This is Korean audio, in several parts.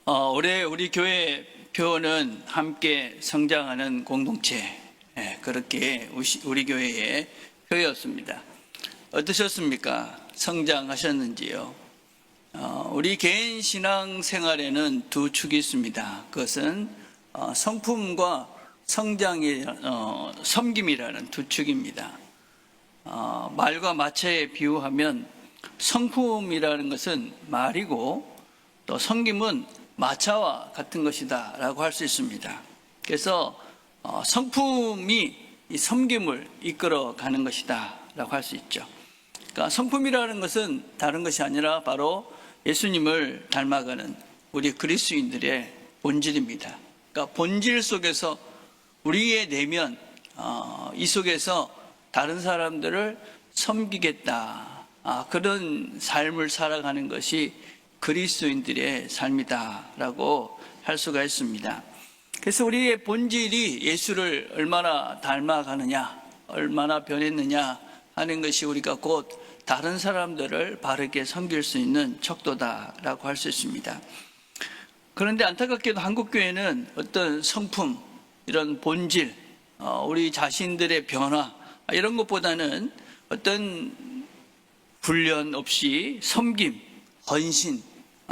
올해 우리 교회 표어는 함께 성장하는 공동체, 그렇게 우리 교회의 표였습니다. 어떠셨습니까? 성장하셨는지요? 우리 개인 신앙 생활에는 두 축이 있습니다. 그것은 성품과 섬김이라는 두 축입니다. 말과 마차에 비유하면 성품이라는 것은 말이고 또 섬김은 마차와 같은 것이다 라고 할 수 있습니다. 그래서 성품이 이 섬김을 이끌어 가는 것이다 라고 할 수 있죠. 그러니까 성품이라는 것은 다른 것이 아니라 바로 예수님을 닮아가는 우리 그리스도인들의 본질입니다. 그러니까 본질 속에서 우리의 내면, 이 속에서 다른 사람들을 섬기겠다, 그런 삶을 살아가는 것이 그리스도인들의 삶이다라고 할 수가 있습니다. 그래서 우리의 본질이 예수를 얼마나 닮아가느냐, 얼마나 변했느냐 하는 것이 우리가 곧 다른 사람들을 바르게 섬길 수 있는 척도다라고 할 수 있습니다. 그런데 안타깝게도 한국교회는 어떤 성품, 이런 본질, 우리 자신들의 변화 이런 것보다는 어떤 훈련 없이 섬김, 헌신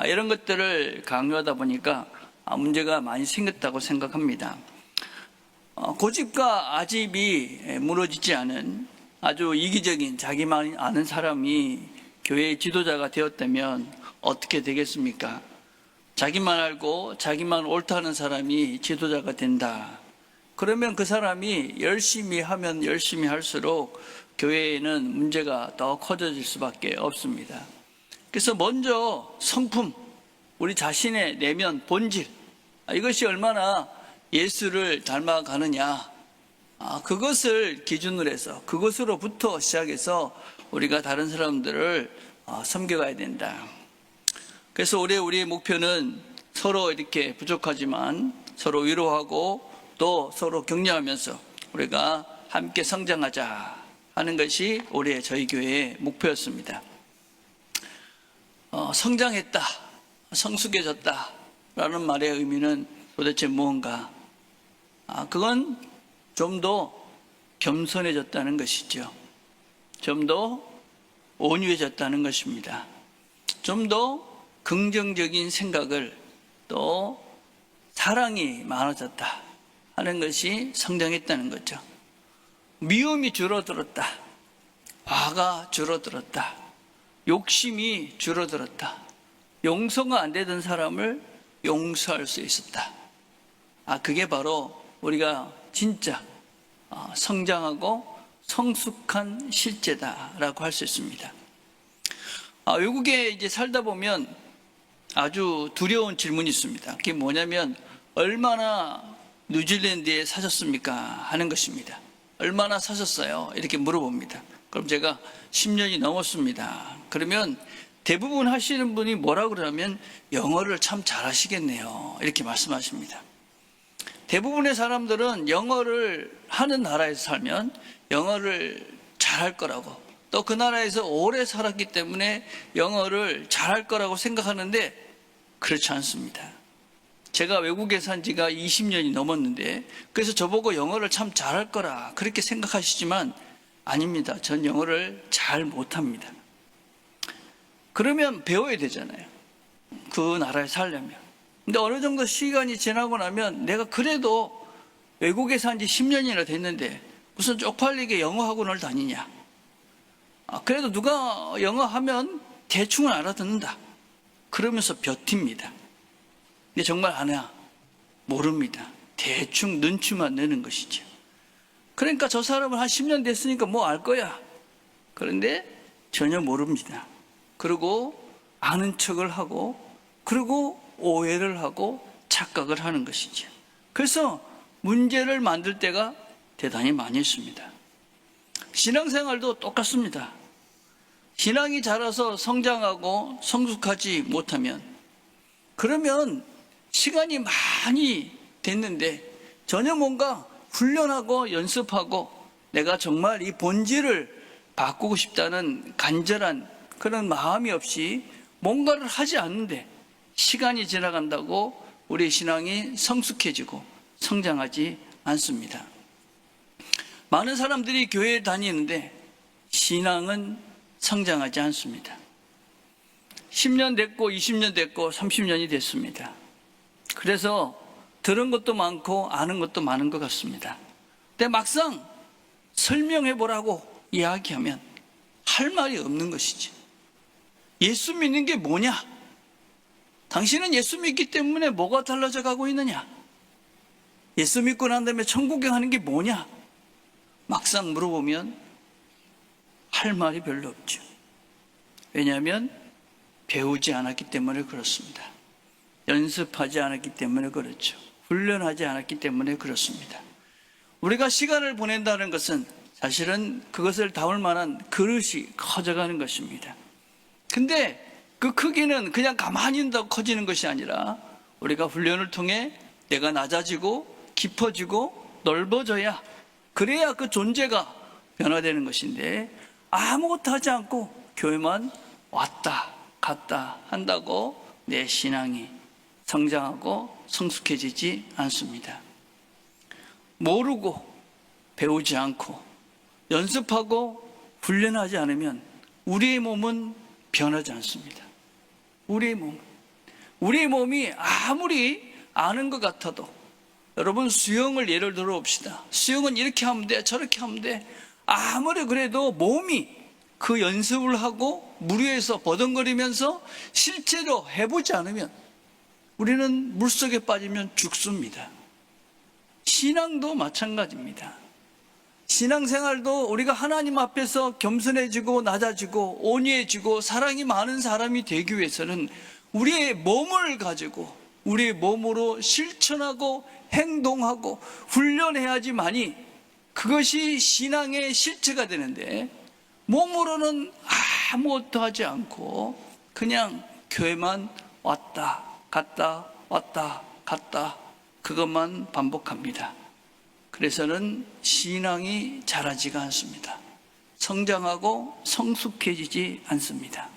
이런 것들을 강요하다 보니까 문제가 많이 생겼다고 생각합니다. 고집과 아집이 무너지지 않은 아주 이기적인 자기만 아는 사람이 교회의 지도자가 되었다면 어떻게 되겠습니까? 자기만 알고 자기만 옳다는 사람이 지도자가 된다. 그러면 그 사람이 열심히 하면 열심히 할수록 교회에는 문제가 더 커져질 수밖에 없습니다. 그래서 먼저 성품, 우리 자신의 내면 본질, 이것이 얼마나 예수를 닮아가느냐, 그것을 기준으로 해서 그것으로부터 시작해서 우리가 다른 사람들을 섬겨가야 된다. 그래서 올해 우리의 목표는 서로 이렇게 부족하지만 서로 위로하고 또 서로 격려하면서 우리가 함께 성장하자 하는 것이 올해 저희 교회의 목표였습니다. 성장했다, 성숙해졌다 라는 말의 의미는 도대체 무언가? 그건 좀 더 겸손해졌다는 것이죠. 좀 더 온유해졌다는 것입니다. 좀 더 긍정적인 생각을, 또 사랑이 많아졌다 하는 것이 성장했다는 거죠. 미움이 줄어들었다, 화가 줄어들었다, 욕심이 줄어들었다, 용서가 안 되던 사람을 용서할 수 있었다. 그게 바로 우리가 진짜 성장하고 성숙한 실제다라고 할 수 있습니다. 외국에 이제 살다 보면 아주 두려운 질문이 있습니다. 그게 뭐냐면 얼마나 뉴질랜드에 사셨습니까? 하는 것입니다. 얼마나 사셨어요? 이렇게 물어봅니다. 그럼 제가 10년이 넘었습니다. 그러면 대부분 하시는 분이 뭐라고 그러냐면 영어를 참 잘하시겠네요. 이렇게 말씀하십니다. 대부분의 사람들은 영어를 하는 나라에서 살면 영어를 잘할 거라고, 또 그 나라에서 오래 살았기 때문에 영어를 잘할 거라고 생각하는데 그렇지 않습니다. 제가 외국에 산 지가 20년이 넘었는데 그래서 저보고 영어를 참 잘할 거라 그렇게 생각하시지만 아닙니다. 전 영어를 잘 못합니다. 그러면 배워야 되잖아요. 그 나라에 살려면. 근데 어느 정도 시간이 지나고 나면 내가 그래도 외국에 산 지 10년이나 됐는데 무슨 쪽팔리게 영어 학원을 다니냐. 그래도 누가 영어 하면 대충은 알아듣는다. 그러면서 버팁니다. 근데 정말 아냐? 모릅니다. 대충 눈치만 내는 것이죠. 그러니까 저 사람은 한 10년 됐으니까 뭐 알 거야. 그런데 전혀 모릅니다. 그리고 아는 척을 하고, 그리고 오해를 하고 착각을 하는 것이죠. 그래서 문제를 만들 때가 대단히 많이 있습니다. 신앙생활도 똑같습니다. 신앙이 자라서 성장하고 성숙하지 못하면, 그러면 시간이 많이 됐는데 전혀 뭔가 훈련하고 연습하고 내가 정말 이 본질을 바꾸고 싶다는 간절한 그런 마음이 없이 뭔가를 하지 않는데 시간이 지나간다고 우리 신앙이 성숙해지고 성장하지 않습니다. 많은 사람들이 교회에 다니는데 신앙은 성장하지 않습니다. 10년 됐고 20년 됐고 30년이 됐습니다. 그래서 들은 것도 많고 아는 것도 많은 것 같습니다. 근데 막상 설명해 보라고 이야기하면 할 말이 없는 것이지. 예수 믿는 게 뭐냐? 당신은 예수 믿기 때문에 뭐가 달라져 가고 있느냐? 예수 믿고 난 다음에 천국에 가는 게 뭐냐? 막상 물어보면 할 말이 별로 없죠. 왜냐하면 배우지 않았기 때문에 그렇습니다. 연습하지 않았기 때문에 그렇죠. 훈련하지 않았기 때문에 그렇습니다. 우리가 시간을 보낸다는 것은 사실은 그것을 담을 만한 그릇이 커져가는 것입니다. 근데 그 크기는 그냥 가만히 있다고 커지는 것이 아니라 우리가 훈련을 통해 내가 낮아지고 깊어지고 넓어져야, 그래야 그 존재가 변화되는 것인데, 아무것도 하지 않고 교회만 왔다 갔다 한다고 내 신앙이 성장하고 성숙해지지 않습니다. 모르고 배우지 않고 연습하고 훈련하지 않으면 우리의 몸은 변하지 않습니다. 우리의 몸이 아무리 아는 것 같아도, 여러분 수영을 예를 들어 봅시다. 수영은 이렇게 하면 돼, 저렇게 하면 돼. 아무리 그래도 몸이 그 연습을 하고 물 위에서 버덩거리면서 실제로 해보지 않으면 우리는 물속에 빠지면 죽습니다. 신앙도 마찬가지입니다. 신앙생활도 우리가 하나님 앞에서 겸손해지고 낮아지고 온유해지고 사랑이 많은 사람이 되기 위해서는 우리의 몸을 가지고 우리의 몸으로 실천하고 행동하고 훈련해야지만이 그것이 신앙의 실체가 되는데, 몸으로는 아무것도 하지 않고 그냥 교회만 왔다 갔다 왔다 갔다 그것만 반복합니다. 그래서는 신앙이 자라지가 않습니다. 성장하고 성숙해지지 않습니다.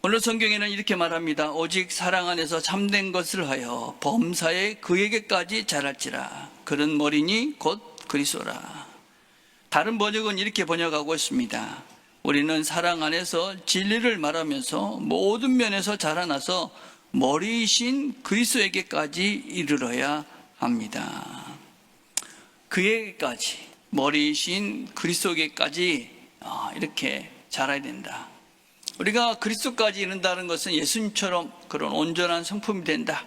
오늘 성경에는 이렇게 말합니다. 오직 사랑 안에서 참된 것을 하여 범사에 그에게까지 자랄지라. 그는 머리니 곧 그리스도라. 다른 번역은 이렇게 번역하고 있습니다. 우리는 사랑 안에서 진리를 말하면서 모든 면에서 자라나서 머리이신 그리스도에게까지 이르러야 합니다. 그에게까지, 머리이신 그리스도에게까지 이렇게 자라야 된다. 우리가 그리스도까지 이른다는 것은 예수님처럼 그런 온전한 성품이 된다,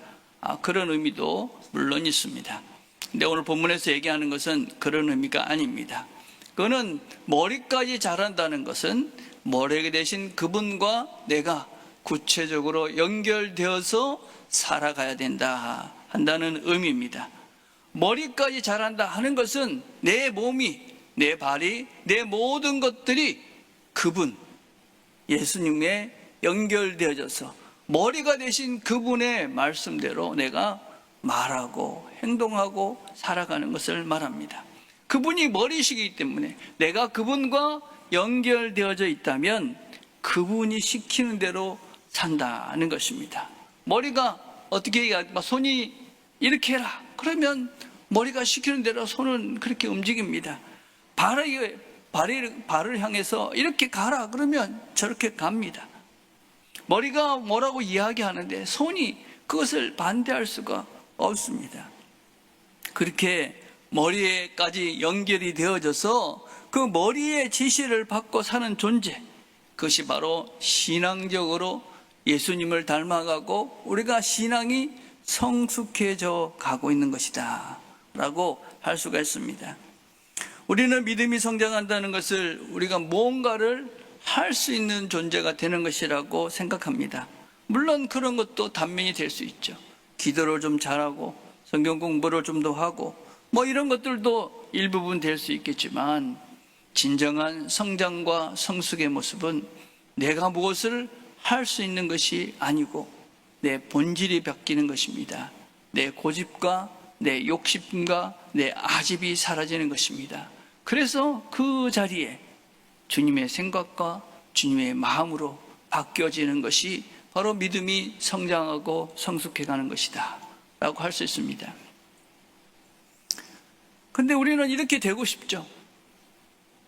그런 의미도 물론 있습니다. 근데 오늘 본문에서 얘기하는 것은 그런 의미가 아닙니다. 그거는 머리까지 자란다는 것은 머리 대신 그분과 내가 구체적으로 연결되어서 살아가야 된다 한다는 의미입니다. 머리까지 자란다 하는 것은 내 몸이, 내 발이, 내 모든 것들이 그분 예수님에 연결되어져서 머리가 되신 그분의 말씀대로 내가 말하고 행동하고 살아가는 것을 말합니다. 그분이 머리시기 때문에 내가 그분과 연결되어져 있다면 그분이 시키는 대로 산다는 것입니다. 머리가 어떻게 얘기하면 손이 이렇게 해라 그러면 머리가 시키는 대로 손은 그렇게 움직입니다. 발을 향해서 이렇게 가라 그러면 저렇게 갑니다. 머리가 뭐라고 이야기하는데 손이 그것을 반대할 수가 없습니다. 그렇게 머리에까지 연결이 되어져서 그 머리의 지시를 받고 사는 존재, 그것이 바로 신앙적으로 예수님을 닮아가고 우리가 신앙이 성숙해져 가고 있는 것이다 라고 할 수가 있습니다. 우리는 믿음이 성장한다는 것을 우리가 뭔가를 할 수 있는 존재가 되는 것이라고 생각합니다. 물론 그런 것도 단면이 될 수 있죠. 기도를 좀 잘하고 성경 공부를 좀 더 하고 뭐 이런 것들도 일부분 될 수 있겠지만, 진정한 성장과 성숙의 모습은 내가 무엇을 할 수 있는 것이 아니고 내 본질이 바뀌는 것입니다. 내 고집과 내 욕심과 내 아집이 사라지는 것입니다. 그래서 그 자리에 주님의 생각과 주님의 마음으로 바뀌어지는 것이 바로 믿음이 성장하고 성숙해가는 것이다 라고 할 수 있습니다. 근데 우리는 이렇게 되고 싶죠.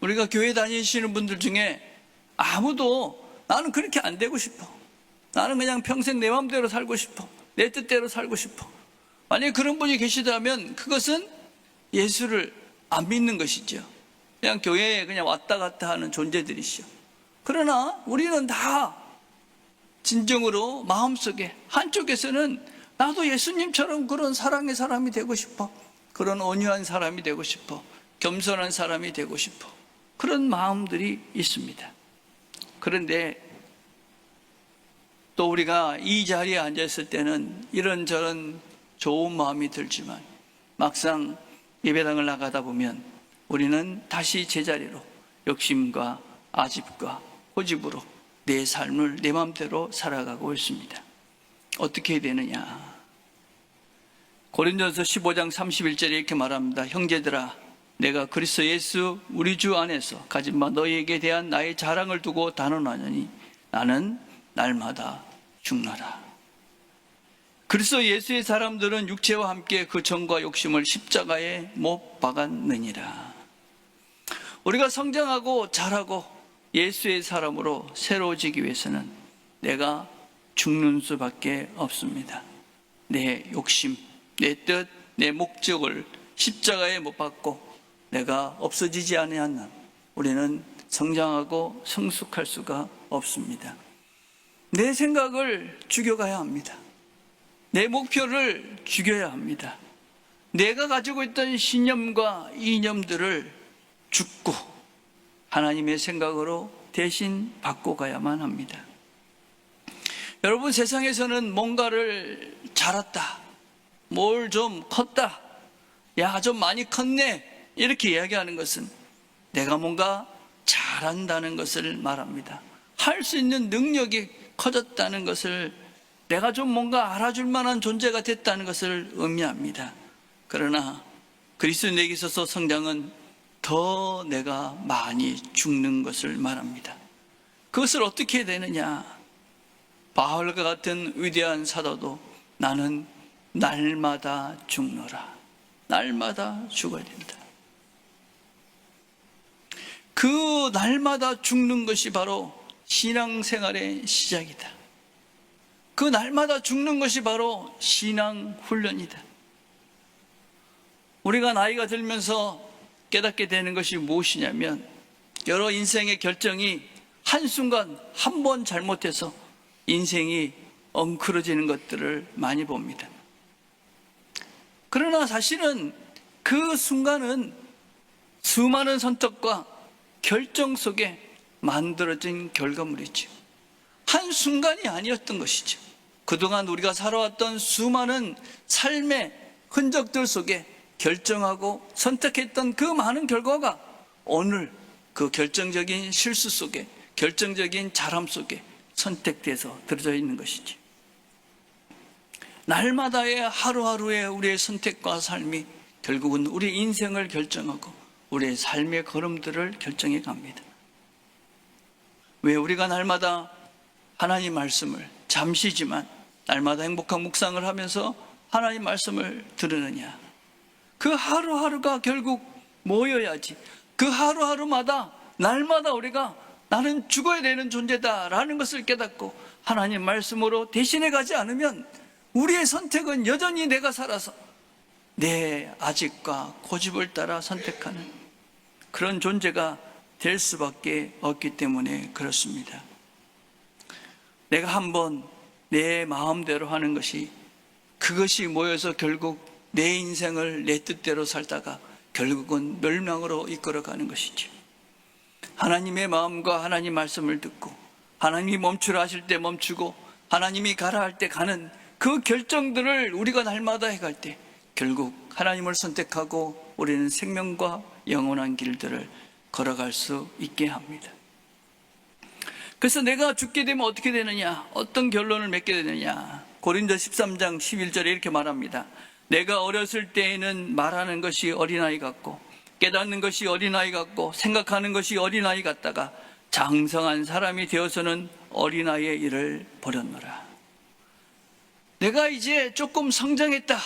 우리가 교회 다니시는 분들 중에 아무도 나는 그렇게 안 되고 싶어, 나는 그냥 평생 내 마음대로 살고 싶어, 내 뜻대로 살고 싶어, 만약에 그런 분이 계시다면 그것은 예수를 안 믿는 것이죠. 그냥 교회에 그냥 왔다 갔다 하는 존재들이시죠. 그러나 우리는 다 진정으로 마음속에 한쪽에서는 나도 예수님처럼 그런 사랑의 사람이 되고 싶어, 그런 온유한 사람이 되고 싶어, 겸손한 사람이 되고 싶어, 그런 마음들이 있습니다. 그런데 또 우리가 이 자리에 앉았을 때는 이런저런 좋은 마음이 들지만 막상 예배당을 나가다 보면 우리는 다시 제자리로 욕심과 아집과 고집으로 내 삶을 내 마음대로 살아가고 있습니다. 어떻게 해야 되느냐? 고린도전서 15장 31절에 이렇게 말합니다. 형제들아, 내가 그리스도 예수 우리 주 안에서 가진 바 너희에게 대한 나의 자랑을 두고 단언하노니 나는 날마다 죽노라. 그리스도 예수의 사람들은 육체와 함께 그 정과 욕심을 십자가에 못 박았느니라. 우리가 성장하고 자라고 예수의 사람으로 새로워지기 위해서는 내가 죽는 수밖에 없습니다. 내 욕심, 내 뜻, 내 목적을 십자가에 못 박고 내가 없어지지 아니한 한 우리는 성장하고 성숙할 수가 없습니다. 내 생각을 죽여가야 합니다. 내 목표를 죽여야 합니다. 내가 가지고 있던 신념과 이념들을 죽고 하나님의 생각으로 대신 바꿔가야만 합니다. 여러분, 세상에서는 뭔가를 잘했다, 뭘 좀 컸다, 야 좀 많이 컸네, 이렇게 이야기하는 것은 내가 뭔가 잘한다는 것을 말합니다. 할 수 있는 능력이 커졌다는 것을, 내가 좀 뭔가 알아줄 만한 존재가 됐다는 것을 의미합니다. 그러나 그리스도인에게 있어서 성장은 더 내가 많이 죽는 것을 말합니다. 그것을 어떻게 해야 되느냐? 바울과 같은 위대한 사도도 나는 날마다 죽노라, 날마다 죽어야 된다. 그 날마다 죽는 것이 바로 신앙생활의 시작이다. 그 날마다 죽는 것이 바로 신앙 훈련이다. 우리가 나이가 들면서 깨닫게 되는 것이 무엇이냐면, 여러 인생의 결정이 한순간 한 번 잘못해서 인생이 엉클어지는 것들을 많이 봅니다. 그러나 사실은 그 순간은 수많은 선택과 결정 속에 만들어진 결과물이죠. 한순간이 아니었던 것이죠. 그동안 우리가 살아왔던 수많은 삶의 흔적들 속에 결정하고 선택했던 그 많은 결과가 오늘 그 결정적인 실수 속에, 결정적인 잘함 속에 선택돼서 들어져 있는 것이지. 날마다의 하루하루의 우리의 선택과 삶이 결국은 우리 인생을 결정하고 우리의 삶의 걸음들을 결정해 갑니다. 왜 우리가 날마다 하나님 말씀을 잠시지만 날마다 행복한 묵상을 하면서 하나님 말씀을 들으느냐? 그 하루하루가 결국 모여야지. 그 하루하루마다 날마다 우리가 나는 죽어야 되는 존재다라는 것을 깨닫고 하나님 말씀으로 대신해 가지 않으면 우리의 선택은 여전히 내가 살아서 내 아집과 고집을 따라 선택하는 그런 존재가 될 수밖에 없기 때문에 그렇습니다. 내가 한번 내 마음대로 하는 것이, 그것이 모여서 결국 내 인생을 내 뜻대로 살다가 결국은 멸망으로 이끌어가는 것이죠. 하나님의 마음과 하나님 말씀을 듣고 하나님이 멈추라 하실 때 멈추고 하나님이 가라 할 때 가는 그 결정들을 우리가 날마다 해갈 때 결국 하나님을 선택하고 우리는 생명과 영원한 길들을 걸어갈 수 있게 합니다. 그래서 내가 죽게 되면 어떻게 되느냐? 어떤 결론을 맺게 되느냐? 고린도 13장 11절에 이렇게 말합니다. 내가 어렸을 때에는 말하는 것이 어린아이 같고 깨닫는 것이 어린아이 같고 생각하는 것이 어린아이 같다가 장성한 사람이 되어서는 어린아이의 일을 버렸노라. 내가 이제 조금 성장했다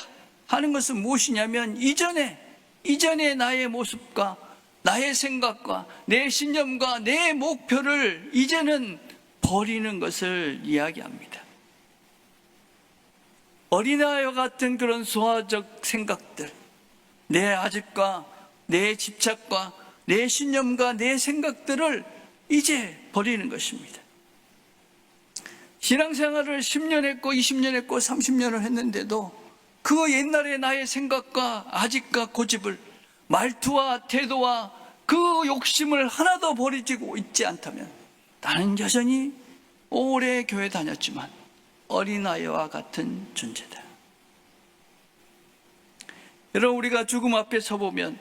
하는 것은 무엇이냐면 이전의 나의 모습과 나의 생각과 내 신념과 내 목표를 이제는 버리는 것을 이야기합니다. 어린아이와 같은 그런 소화적 생각들, 내 아집과 내 집착과 내 신념과 내 생각들을 이제 버리는 것입니다. 신앙생활을 10년 했고 20년 했고 30년을 했는데도 그 옛날의 나의 생각과 아집과 고집을, 말투와 태도와 그 욕심을 하나도 버리고 있지 않다면 나는 여전히 오래 교회 다녔지만 어린아이와 같은 존재다. 여러분, 우리가 죽음 앞에 서보면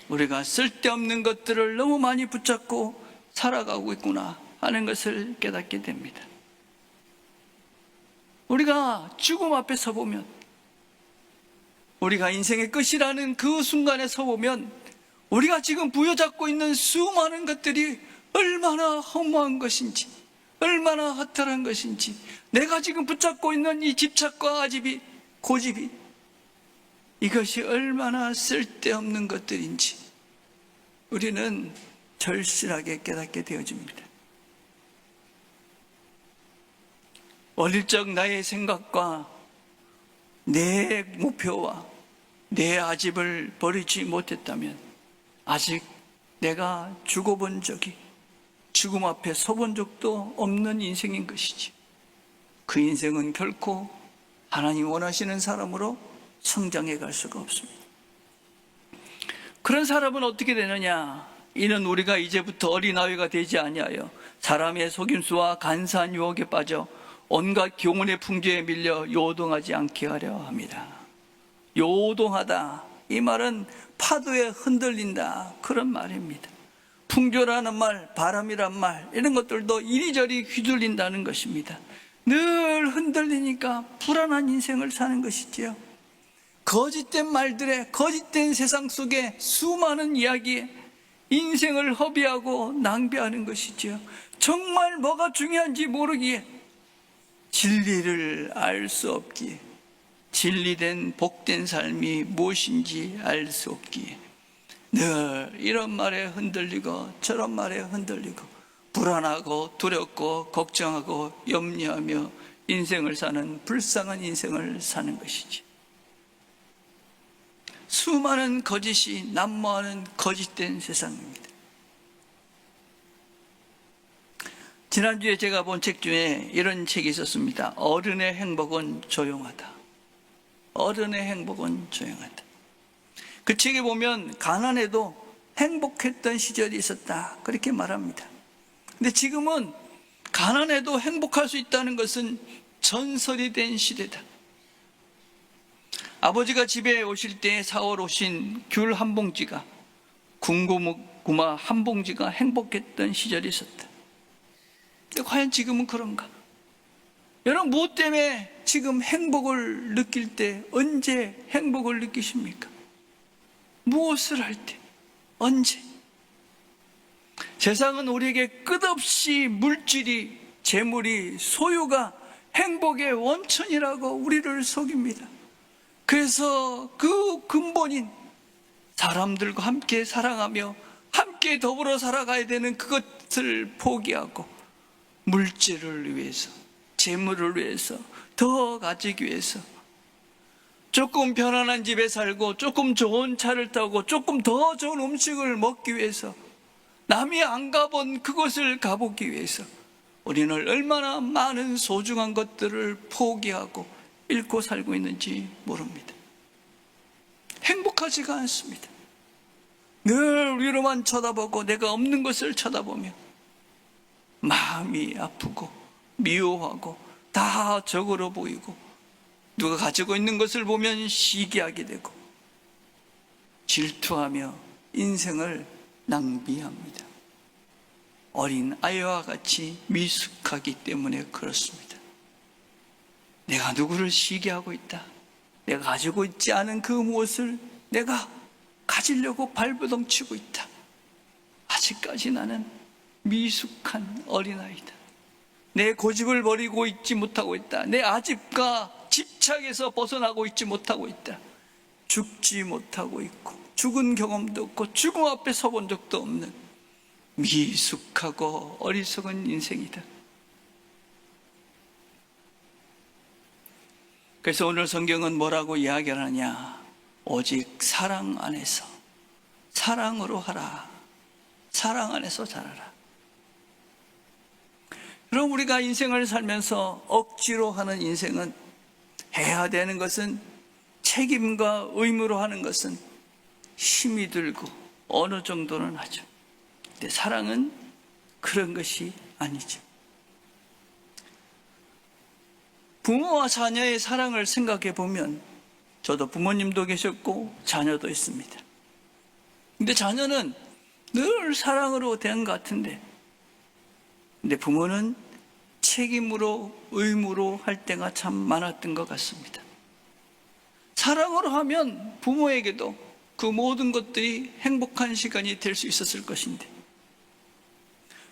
우리가 쓸데없는 것들을 너무 많이 붙잡고 살아가고 있구나 하는 것을 깨닫게 됩니다. 우리가 죽음 앞에 서보면, 우리가 인생의 끝이라는 그 순간에 서보면 우리가 지금 부여잡고 있는 수많은 것들이 얼마나 허무한 것인지, 얼마나 허탈한 것인지, 내가 지금 붙잡고 있는 이 집착과 아집이, 고집이, 이것이 얼마나 쓸데없는 것들인지 우리는 절실하게 깨닫게 되어집니다. 어릴 적 나의 생각과 내 목표와 내 아집을 버리지 못했다면 아직 내가 죽어본 적이, 죽음 앞에 서본 적도 없는 인생인 것이지. 그 인생은 결코 하나님 원하시는 사람으로 성장해 갈 수가 없습니다. 그런 사람은 어떻게 되느냐? 이는 우리가 이제부터 어린아이가 되지 아니하여 사람의 속임수와 간사한 유혹에 빠져 온갖 교훈의 풍조에 밀려 요동하지 않게 하려 합니다. 요동하다, 이 말은 파도에 흔들린다, 그런 말입니다. 풍조라는 말, 바람이란 말, 이런 것들도 이리저리 휘둘린다는 것입니다. 늘 흔들리니까 불안한 인생을 사는 것이지요. 거짓된 말들에, 거짓된 세상 속에 수많은 이야기에 인생을 허비하고 낭비하는 것이지요. 정말 뭐가 중요한지 모르기에, 진리를 알 수 없기에, 진리된 복된 삶이 무엇인지 알 수 없기에 늘 이런 말에 흔들리고 저런 말에 흔들리고 불안하고 두렵고 걱정하고 염려하며 인생을 사는 불쌍한 인생을 사는 것이지. 수많은 거짓이 난무하는 거짓된 세상입니다. 지난주에 제가 본 책 중에 이런 책이 있었습니다. 어른의 행복은 조용하다. 어른의 행복은 조용하다. 그 책에 보면 가난해도 행복했던 시절이 있었다, 그렇게 말합니다. 근데 지금은 가난해도 행복할 수 있다는 것은 전설이 된 시대다. 아버지가 집에 오실 때 사월 오신 귤 한 봉지가, 군고구마 한 봉지가 행복했던 시절이 있었다. 근데 과연 지금은 그런가? 여러분, 무엇 때문에 지금 행복을 느낄 때, 언제 행복을 느끼십니까? 무엇을 할 때, 언제? 세상은 우리에게 끝없이 물질이, 재물이, 소유가 행복의 원천이라고 우리를 속입니다. 그래서 그 근본인 사람들과 함께 사랑하며 함께 더불어 살아가야 되는 그것을 포기하고 물질을 위해서, 재물을 위해서, 더 가지기 위해서, 조금 편안한 집에 살고 조금 좋은 차를 타고 조금 더 좋은 음식을 먹기 위해서, 남이 안 가본 그곳을 가보기 위해서 우리는 얼마나 많은 소중한 것들을 포기하고 잃고 살고 있는지 모릅니다. 행복하지가 않습니다. 늘 위로만 쳐다보고 내가 없는 것을 쳐다보며 마음이 아프고 미워하고 다 적으로 보이고, 누가 가지고 있는 것을 보면 시기하게 되고 질투하며 인생을 낭비합니다. 어린 아이와 같이 미숙하기 때문에 그렇습니다. 내가 누구를 시기하고 있다, 내가 가지고 있지 않은 그 무엇을 내가 가지려고 발버둥치고 있다. 아직까지 나는 미숙한 어린아이다. 내 고집을 버리고 있지 못하고 있다. 내 아집과 집착에서 벗어나고 있지 못하고 있다. 죽지 못하고 있고 죽은 경험도 없고 죽음 앞에 서본 적도 없는 미숙하고 어리석은 인생이다. 그래서 오늘 성경은 뭐라고 이야기를 하냐? 오직 사랑 안에서 사랑으로 하라. 사랑 안에서 자라라. 그럼 우리가 인생을 살면서 억지로 하는 인생은, 해야 되는 것은, 책임과 의무로 하는 것은 힘이 들고 어느 정도는 하죠. 근데 사랑은 그런 것이 아니죠. 부모와 자녀의 사랑을 생각해 보면, 저도 부모님도 계셨고 자녀도 있습니다. 근데 자녀는 늘 사랑으로 된 것 같은데, 근데 부모는 책임으로 의무로 할 때가 참 많았던 것 같습니다. 사랑으로 하면 부모에게도 그 모든 것들이 행복한 시간이 될 수 있었을 것인데,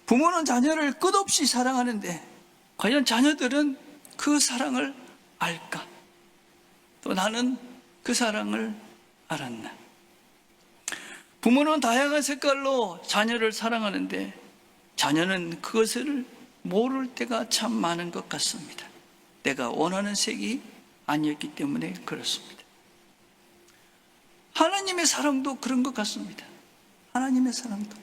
부모는 자녀를 끝없이 사랑하는데 과연 자녀들은 그 사랑을 알까? 또 나는 그 사랑을 알았나? 부모는 다양한 색깔로 자녀를 사랑하는데 자녀는 그것을 모를 때가 참 많은 것 같습니다. 내가 원하는 색이 아니었기 때문에 그렇습니다. 하나님의 사랑도 그런 것 같습니다. 하나님의 사랑도.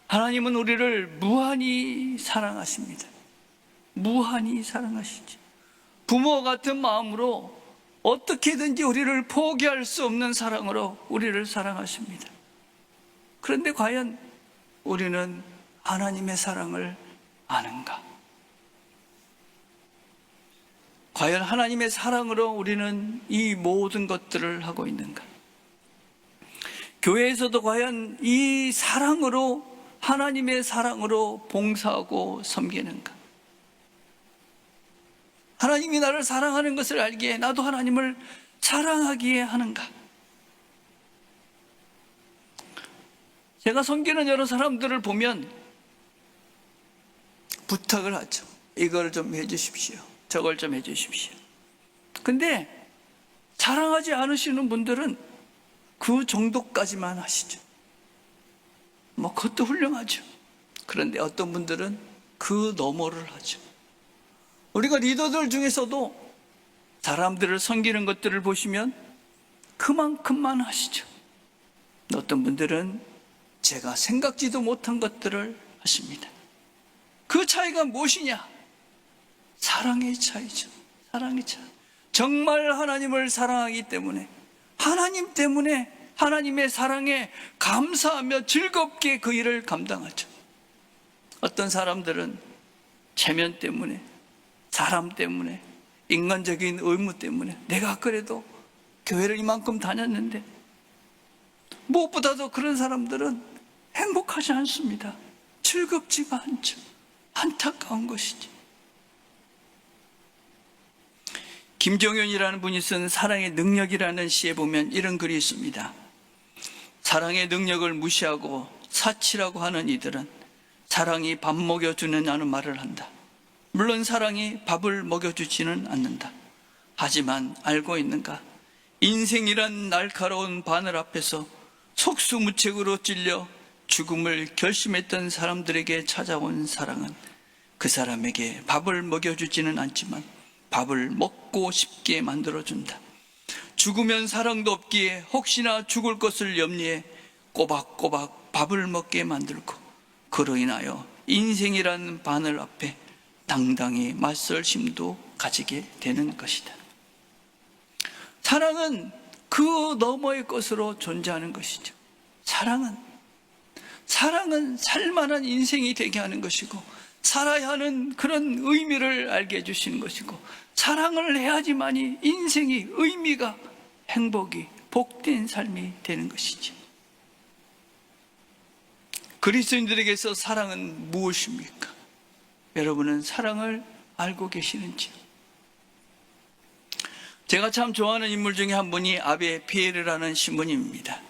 하나님은 우리를 무한히 사랑하십니다. 무한히 사랑하시지. 부모 같은 마음으로 어떻게든지 우리를 포기할 수 없는 사랑으로 우리를 사랑하십니다. 그런데 과연 우리는 하나님의 사랑을 아는가? 과연 하나님의 사랑으로 우리는 이 모든 것들을 하고 있는가? 교회에서도 과연 이 사랑으로, 하나님의 사랑으로 봉사하고 섬기는가? 하나님이 나를 사랑하는 것을 알기에 나도 하나님을 사랑하기에 하는가? 제가 섬기는 여러 사람들을 보면 부탁을 하죠. 이걸 좀 해주십시오. 저걸 좀 해주십시오. 근데 사랑하지 않으시는 분들은 그 정도까지만 하시죠. 뭐 그것도 훌륭하죠. 그런데 어떤 분들은 그 너머를 하죠. 우리가 리더들 중에서도 사람들을 섬기는 것들을 보시면 그만큼만 하시죠. 어떤 분들은 제가 생각지도 못한 것들을 하십니다. 그 차이가 무엇이냐? 사랑의 차이죠. 사랑의 차이. 정말 하나님을 사랑하기 때문에, 하나님 때문에, 하나님의 사랑에 감사하며 즐겁게 그 일을 감당하죠. 어떤 사람들은 체면 때문에, 사람 때문에, 인간적인 의무 때문에, 내가 그래도 교회를 이만큼 다녔는데, 무엇보다도 그런 사람들은 행복하지 않습니다. 즐겁지가 않죠. 안타까운 것이지. 김정현이라는 분이 쓴 사랑의 능력이라는 시에 보면 이런 글이 있습니다. 사랑의 능력을 무시하고 사치라고 하는 이들은 사랑이 밥 먹여주느냐는 말을 한다. 물론 사랑이 밥을 먹여주지는 않는다. 하지만 알고 있는가? 인생이란 날카로운 바늘 앞에서 속수무책으로 찔려 죽음을 결심했던 사람들에게 찾아온 사랑은 그 사람에게 밥을 먹여주지는 않지만 밥을 먹고 싶게 만들어준다. 죽으면 사랑도 없기에 혹시나 죽을 것을 염려해 꼬박꼬박 밥을 먹게 만들고, 그로 인하여 인생이란 바늘 앞에 당당히 맞설 힘도 가지게 되는 것이다. 사랑은 그 너머의 것으로 존재하는 것이죠. 사랑은 살만한 인생이 되게 하는 것이고, 살아야 하는 그런 의미를 알게 해주시는 것이고, 사랑을 해야지만이 인생이 의미가, 행복이, 복된 삶이 되는 것이지. 그리스도인들에게서 사랑은 무엇입니까? 여러분은 사랑을 알고 계시는지요? 제가 참 좋아하는 인물 중에 한 분이 아베 피에르라는 신부님입니다.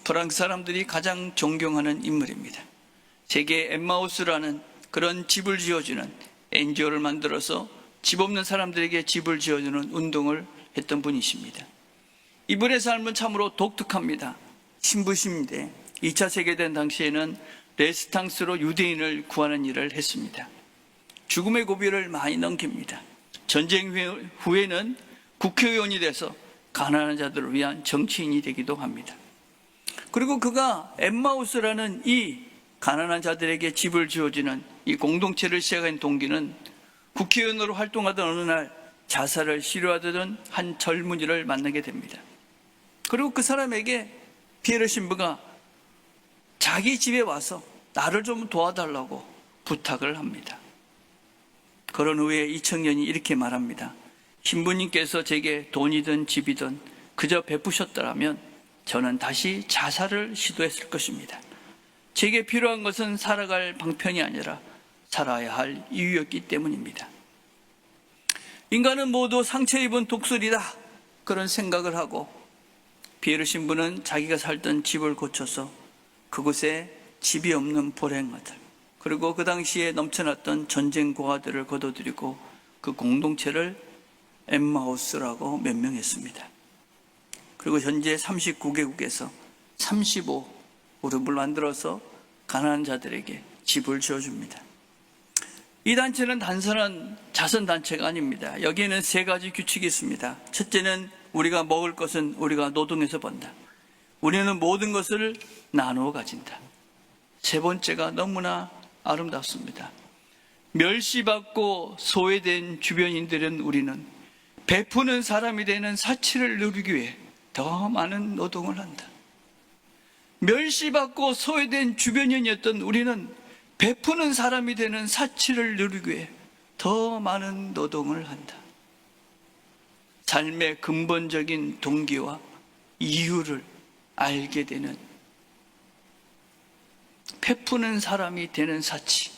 프랑스 사람들이 가장 존경하는 인물입니다. 세계 엠마우스라는 그런 집을 지어주는 NGO를 만들어서 집 없는 사람들에게 집을 지어주는 운동을 했던 분이십니다. 이분의 삶은 참으로 독특합니다. 신부신인데 2차 세계대전 당시에는 레스탕스로 유대인을 구하는 일을 했습니다. 죽음의 고비를 많이 넘깁니다. 전쟁 후에는 국회의원이 돼서 가난한 자들을 위한 정치인이 되기도 합니다. 그리고 그가 엠마우스라는 이 가난한 자들에게 집을 지어주는 이 공동체를 시작한 동기는 국회의원으로 활동하던 어느 날 자살을 시도하던 한 젊은이를 만나게 됩니다. 그리고 그 사람에게 피에르 신부가 자기 집에 와서 나를 좀 도와달라고 부탁을 합니다. 그런 후에 이 청년이 이렇게 말합니다. 신부님께서 제게 돈이든 집이든 그저 베푸셨더라면 저는 다시 자살을 시도했을 것입니다. 제게 필요한 것은 살아갈 방편이 아니라 살아야 할 이유였기 때문입니다. 인간은 모두 상처 입은 독수리다, 그런 생각을 하고 피에르 신부는 자기가 살던 집을 고쳐서 그곳에 집이 없는 불행아들, 그리고 그 당시에 넘쳐났던 전쟁 고아들을 거둬들이고 그 공동체를 엠마우스라고 명명했습니다. 그리고 현재 39개국에서 35그룹을 만들어서 가난한 자들에게 집을 지어줍니다. 이 단체는 단순한 자선단체가 아닙니다. 여기에는 3가지 규칙이 있습니다. 첫째는 우리가 먹을 것은 우리가 노동해서 번다. 우리는 모든 것을 나누어 가진다. 3번째가 너무나 아름답습니다. 멸시받고 소외된 주변인들은 우리는 베푸는 사람이 되는 사치를 누리기 위해 더 많은 노동을 한다. 멸시받고 소외된 주변인이었던 우리는 베푸는 사람이 되는 사치를 누리기 위해 더 많은 노동을 한다. 삶의 근본적인 동기와 이유를 알게 되는 베푸는 사람이 되는 사치.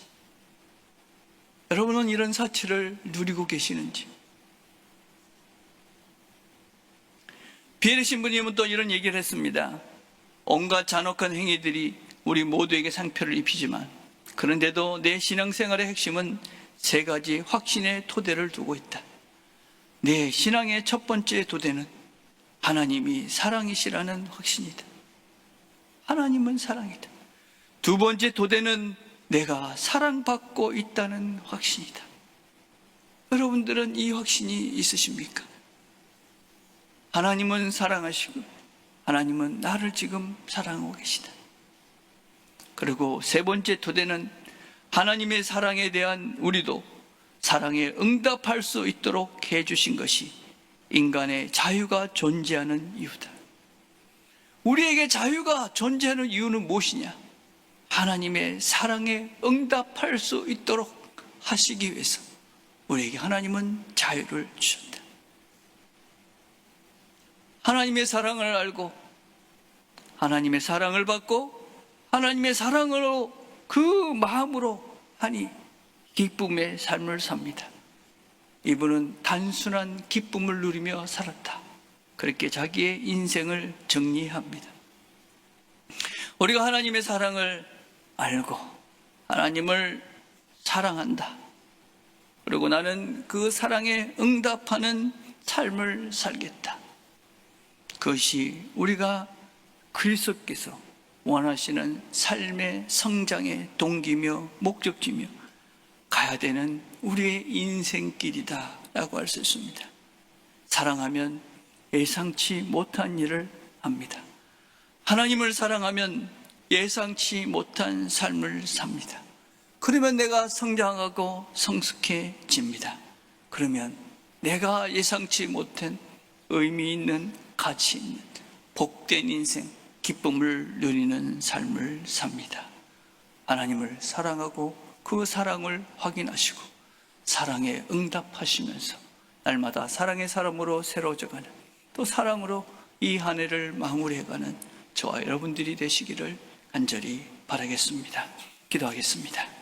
여러분은 이런 사치를 누리고 계시는지? 피에르 신부님은 또 이런 얘기를 했습니다. 온갖 잔혹한 행위들이 우리 모두에게 상처를 입히지만 그런데도 내 신앙생활의 핵심은 3가지 확신의 토대를 두고 있다. 내 신앙의 첫 번째 토대는 하나님이 사랑이시라는 확신이다. 하나님은 사랑이다. 2번째 토대는 내가 사랑받고 있다는 확신이다. 여러분들은 이 확신이 있으십니까? 하나님은 사랑하시고 하나님은 나를 지금 사랑하고 계시다. 그리고 3번째 토대는 하나님의 사랑에 대한 우리도 사랑에 응답할 수 있도록 해주신 것이 인간의 자유가 존재하는 이유다. 우리에게 자유가 존재하는 이유는 무엇이냐? 하나님의 사랑에 응답할 수 있도록 하시기 위해서 우리에게 하나님은 자유를 주셨다. 하나님의 사랑을 알고 하나님의 사랑을 받고 하나님의 사랑으로 그 마음으로 하니 기쁨의 삶을 삽니다. 이분은 단순한 기쁨을 누리며 살았다. 그렇게 자기의 인생을 정리합니다. 우리가 하나님의 사랑을 알고 하나님을 사랑한다. 그리고 나는 그 사랑에 응답하는 삶을 살겠다. 그것이 우리가 그리스도께서 원하시는 삶의 성장의 동기며 목적지며 가야 되는 우리의 인생길이다 라고 할 수 있습니다. 사랑하면 예상치 못한 일을 합니다. 하나님을 사랑하면 예상치 못한 삶을 삽니다. 그러면 내가 성장하고 성숙해집니다. 그러면 내가 예상치 못한 의미 있는 가치 있는 복된 인생, 기쁨을 누리는 삶을 삽니다. 하나님을 사랑하고 그 사랑을 확인하시고 사랑에 응답하시면서 날마다 사랑의 사람으로 새로워져가는, 또 사랑으로 이 한 해를 마무리해가는 저와 여러분들이 되시기를 간절히 바라겠습니다. 기도하겠습니다.